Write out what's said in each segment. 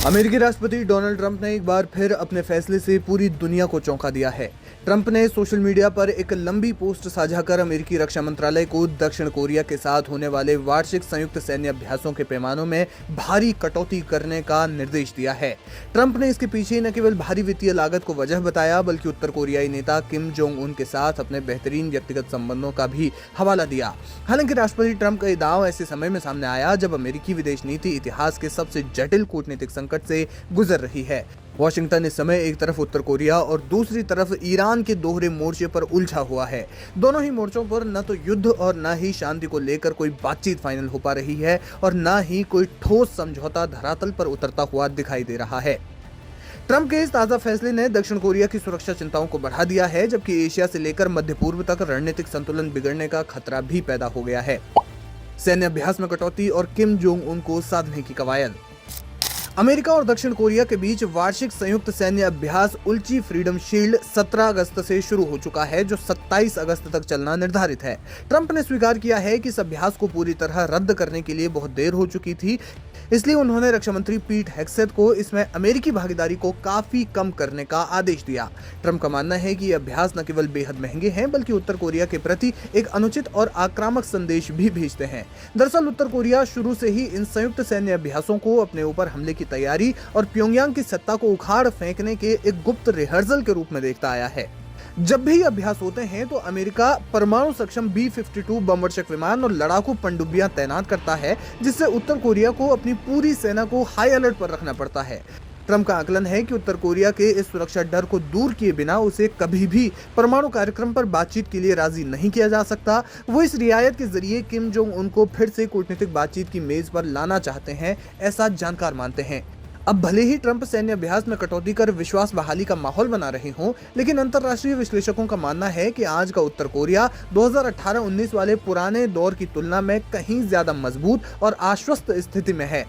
अमेरिकी राष्ट्रपति Donald Trump ने एक बार फिर अपने फैसले से पूरी दुनिया को चौंका दिया है। ट्रंप ने सोशल मीडिया पर एक लंबी पोस्ट साझा कर अमेरिकी रक्षा मंत्रालय को दक्षिण कोरिया के साथ होने वाले वार्षिक संयुक्त सैन्य अभ्यासों के पैमानों में भारी कटौती करने का निर्देश दिया है। ट्रंप ने इसके पीछे न केवल भारी वित्तीय लागत को वजह बताया, बल्कि उत्तर कोरियाई नेता किम जोंग उन के साथ अपने बेहतरीन व्यक्तिगत संबंधों का भी हवाला दिया। हालांकि राष्ट्रपति ट्रंप का ये दाव ऐसे समय में सामने आया जब अमेरिकी विदेश नीति इतिहास के सबसे जटिल कूटनीतिक संकट से गुजर रही है। वाशिंगटन इस समय एक तरफ उत्तर कोरिया और दूसरी तरफ ईरान के दोहरे मोर्चे पर उलझा हुआ है। दोनों ही मोर्चों पर न तो युद्ध और न ही शांति को लेकर कोई बातचीत फाइनल हो पा रही है और न ही कोई ठोस समझौता धरातल पर उतरता हुआ दिखाई दे रहा है। ट्रंप के इस ताजा फैसले ने दक्षिण कोरिया की सुरक्षा चिंताओं को बढ़ा दिया है, जबकि एशिया से लेकर मध्य पूर्व तक रणनीतिक संतुलन बिगड़ने का खतरा भी पैदा हो गया है। सैन्य अभ्यास में कटौती और किम जोंग उन को साधने की कवायद। अमेरिका और दक्षिण कोरिया के बीच वार्षिक संयुक्त सैन्य अभ्यास उल्ची फ्रीडम शील्ड 17 अगस्त से शुरू हो चुका है, जो 27 अगस्त तक चलना निर्धारित है। ट्रंप ने स्वीकार किया है कि इस अभ्यास को पूरी तरह रद्द करने के लिए बहुत देर हो चुकी थी, इसलिए उन्होंने रक्षा मंत्री पीट हेग्सेथ को इसमें अमेरिकी भागीदारी को काफी कम करने का आदेश दिया। ट्रंप का मानना है कि ये अभ्यास न केवल बेहद महंगे हैं, बल्कि उत्तर कोरिया के प्रति एक अनुचित और आक्रामक संदेश भी भेजते हैं। दरअसल उत्तर कोरिया शुरू से ही इन संयुक्त सैन्य अभ्यासों को अपने ऊपर हमले की तैयारी और प्योंगयांग की सत्ता को उखाड़ फेंकने के एक गुप्त रिहर्सल के रूप में देखता आया है। जब भी अभ्यास होते हैं तो अमेरिका परमाणु सक्षम B-52 बमवर्षक विमान और लड़ाकू पनडुब्बियां तैनात करता है, जिससे उत्तर कोरिया को अपनी पूरी सेना को हाई अलर्ट पर रखना पड़ता है। ट्रंप का आकलन है कि उत्तर कोरिया के इस सुरक्षा डर को दूर किए बिना उसे कभी भी परमाणु कार्यक्रम पर बातचीत के लिए राजी नहीं किया जा सकता। वो इस रियायत के जरिए किम जोंग उन को फिर से कूटनीतिक बातचीत की मेज पर लाना चाहते हैं, ऐसा जानकार मानते हैं। अब भले ही ट्रंप सैन्य अभ्यास में कटौती कर विश्वास बहाली का माहौल बना रहे हों, लेकिन अंतर्राष्ट्रीय विश्लेषकों का मानना है कि आज का उत्तर कोरिया 2018-19 वाले पुराने दौर की तुलना में कहीं ज्यादा मजबूत और आश्वस्त स्थिति में है।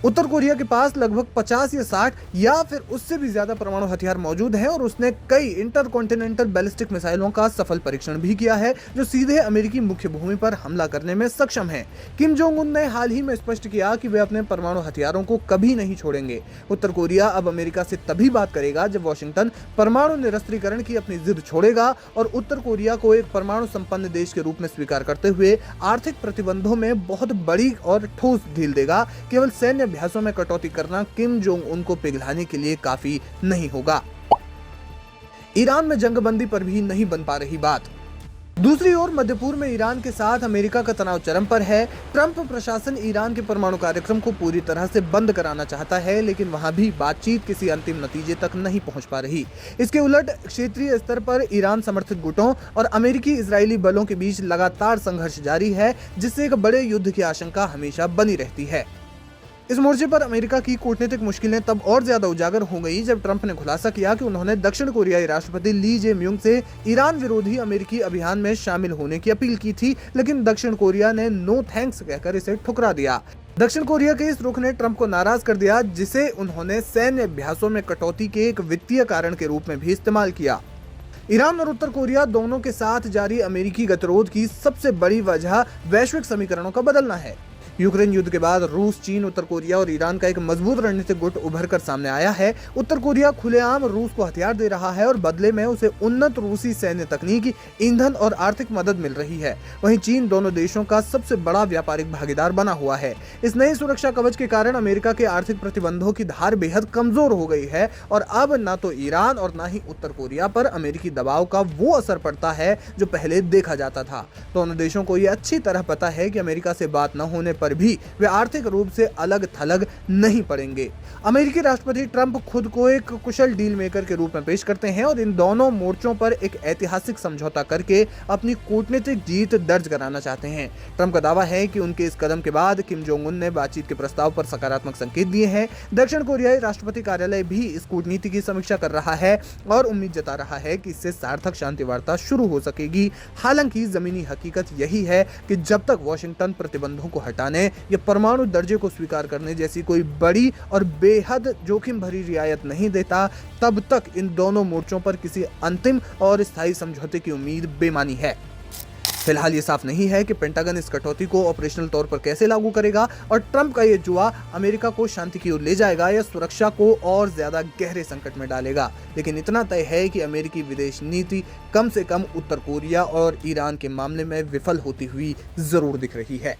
उत्तर कोरिया के पास लगभग 50 या 60 या फिर उससे भी ज्यादा परमाणु हथियार मौजूद हैं और उसने कई इंटरकॉन्टिनेंटल बैलिस्टिक मिसाइलों का सफल परीक्षण भी किया है, जो सीधे अमेरिकी मुख्य भूमि पर हमला करने में सक्षम हैं। किम जोंग उन ने हाल ही में स्पष्ट किया कि वे अपने परमाणु हथियारों को कभी नहीं छोड़ेंगे। उत्तर कोरिया अब अमेरिका से तभी बात करेगा जब वॉशिंगटन परमाणु निरस्त्रीकरण की अपनी जिद छोड़ेगा और उत्तर कोरिया को एक परमाणु संपन्न देश के रूप में स्वीकार करते हुए आर्थिक प्रतिबंधों में बहुत बड़ी और ठोस ढील देगा। केवल सैन्य अभ्यासों में कटौती करना किम जोंग उन को पिघलाने के लिए काफी नहीं होगा। ईरान में जंगबंदी पर भी नहीं बन पा रही बात। दूसरी ओर मध्य पूर्व में ईरान के साथ अमेरिका का तनाव चरम पर है। ट्रंप प्रशासन ईरान के परमाणु कार्यक्रम को पूरी तरह से बंद कराना चाहता है, लेकिन वहां भी बातचीत किसी अंतिम नतीजे तक नहीं पहुंच पा रही। इसके उलट क्षेत्रीय स्तर पर ईरान समर्थित गुटों और अमेरिकी इजरायली बलों के बीच लगातार संघर्ष जारी है, जिससे एक बड़े युद्ध की आशंका हमेशा बनी रहती है। इस मोर्चे पर अमेरिका की कूटनीतिक मुश्किलें तब और ज्यादा उजागर हो गई जब ट्रंप ने खुलासा किया कि उन्होंने दक्षिण कोरियाई राष्ट्रपति ली जे म्यूंग से ईरान विरोधी अमेरिकी अभियान में शामिल होने की अपील की थी, लेकिन दक्षिण कोरिया ने नो थैंक्स कहकर इसे ठुकरा दिया। दक्षिण कोरिया के इस रुख ने ट्रंप को नाराज कर दिया, जिसे उन्होंने सैन्य अभ्यासों में कटौती के एक वित्तीय कारण के रूप में भी इस्तेमाल किया। ईरान और उत्तर कोरिया दोनों के साथ जारी अमेरिकी गतिरोध की सबसे बड़ी वजह वैश्विक समीकरणों का बदलना है। यूक्रेन युद्ध के बाद रूस, चीन, उत्तर कोरिया और ईरान का एक मजबूत रणनीतिक गुट उभर कर सामने आया है। उत्तर कोरिया खुलेआम रूस को हथियार दे रहा है और बदले में उसे उन्नत रूसी सैन्य तकनीक, ईंधन और आर्थिक मदद मिल रही है। वहीं चीन दोनों देशों का सबसे बड़ा व्यापारिक भागीदार बना हुआ है। इस नए सुरक्षा कवच के कारण अमेरिका के आर्थिक प्रतिबंधों की धार बेहद कमजोर हो गई है और अब न तो ईरान और न ही उत्तर कोरिया पर अमेरिकी दबाव का वो असर पड़ता है जो पहले देखा जाता था। दोनों देशों को यह अच्छी तरह पता है कि अमेरिका से बात न होने पर भी वे आर्थिक रूप से अलग थलग नहीं पड़ेंगे। अमेरिकी राष्ट्रपति ट्रंप खुद को एक कुशल डील मेकर के रूप में पेश करते हैं और इन दोनों मोर्चों पर एक ऐतिहासिक समझौता करके अपनी कूटनीतिक जीत दर्ज कराना चाहते हैं। ट्रंप का दावा है कि उनके इस कदम के बाद किम जोंग उन ने बातचीत के प्रस्ताव पर सकारात्मक संकेत दिए हैं। दक्षिण कोरियाई राष्ट्रपति कार्यालय भी इस कूटनीति की समीक्षा कर रहा है और उम्मीद जता रहा है कि इससे सार्थक शांति वार्ता शुरू हो सकेगी। हालांकि जमीनी हकीकत यही है कि जब तक वॉशिंगटन प्रतिबंधों को हटाने या परमाणु दर्जे को स्वीकार करने जैसी कोई बड़ी और बेहद जोखिम भरी रियायत नहीं देता, तब तक इन दोनों मोर्चों पर किसी अंतिम और स्थायी समझौते की उम्मीद बेमानी है। फिलहाल ये साफ नहीं है कि पेंटागन इस कटौती को ऑपरेशनल तौर पर कैसे लागू करेगा और ट्रंप का ये जुआ अमेरिका को शांति की ओर ले जाएगा या सुरक्षा को और ज्यादा गहरे संकट में डालेगा। लेकिन इतना तय है कि अमेरिकी विदेश नीति कम से कम उत्तर कोरिया और ईरान के मामले में विफल होती हुई जरूर दिख रही है।